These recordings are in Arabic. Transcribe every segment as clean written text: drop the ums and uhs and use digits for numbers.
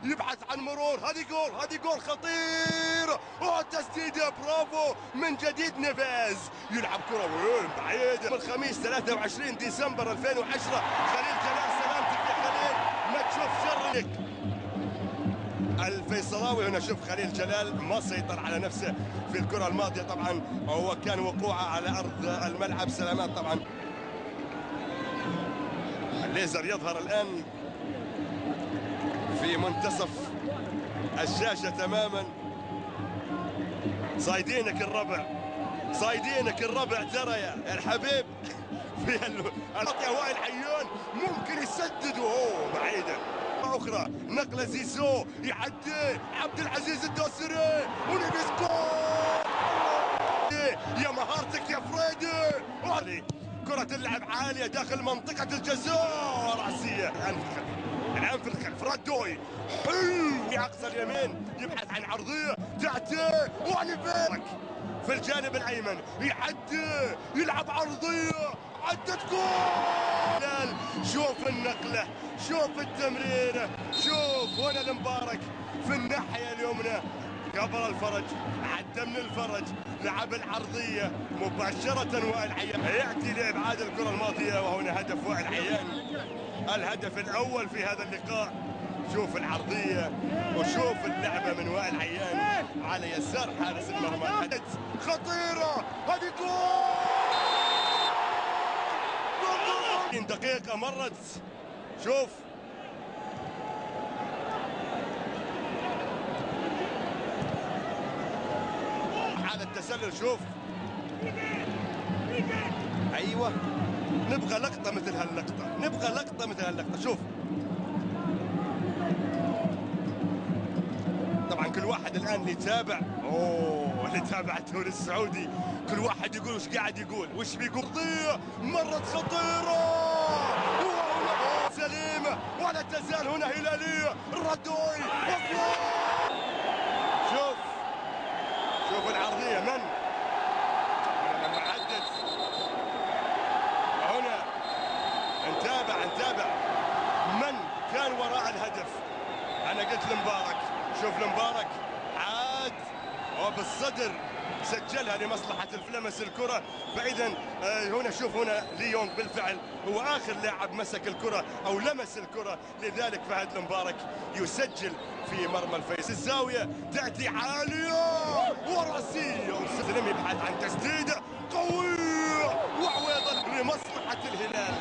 يبحث عن مرور. هذه جول خطير، والتسديده برافو من جديد. نيفيز يلعب كره وين بعيد. الخميس 23 ديسمبر 2010. خليل جلال سلامتك يا خليل، ما تشوف شر لك. الفيصلاوي هنا، شوف خليل جلال ما سيطر على نفسه في الكره الماضيه، طبعا هو كان وقوعه على ارض الملعب. سلامات طبعا. الليزر يظهر الان في منتصف الشاشه تماما. صايدينك الربع ترى يا الحبيب. في العطيه وائل حيون ممكن يسدد وهو بعيده. اخرى نقله زيزو يعدي عبد العزيز الدوسري ونبيس جول. يا مهارتك يا فريدي. كرة تلعب عالية داخل منطقة الجزاء، رأسية الآن في الخلف. رادوي حلو في أقصى اليمين، يبحث عن عرضية تأتي ونبيك في الجانب الأيمن، يعدي يلعب عرضية عدت جول. شوف النقلة، شوف التمريرة، شوف هنا المبارك في الناحية اليمنى قبل الفرج، عدى من الفرج لعب العرضية مباشرة. وائل عيان يأتي لإبعاد الكرة الماضية، وهنا هدف وائل عيان، الهدف الأول في هذا اللقاء. شوف العرضية وشوف اللعبة من وائل عيان على يسار حارس المرمى. خطيرة هذه جول. دقيقة مرت. شوف على التسلل. شوف ايوه، نبغى لقطة مثل هاللقطة، شوف طبعا كل واحد الان اللي يتابع اللي تابع الدوري السعودي كل واحد يقول وش قاعد يقول، وش بيقول. قضية مرت خطيرة سليمة، ولا تزال هنا هلالية. الردوي شوف العرضية من لما عدت. هنا نتابع من كان وراء الهدف. انا قلت لمبارك، شوف المبارك عاد وبالصدر سجلها لمصلحة لمس الكرة بعيدا. هنا شوف هنا ليونغ بالفعل هو آخر لاعب مسك الكرة أو لمس الكرة، لذلك فهد المبارك يسجل في مرمى الفيصل. الزاوية تأتي عالية ورأسية، وسلم يبحث عن تسديدة قوية وعويضة لمصلحة الهلال.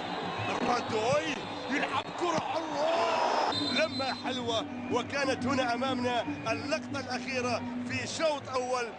الردوي يلعب كرة حرة، لما حلوة، وكانت هنا أمامنا اللقطة الأخيرة في شوط أول.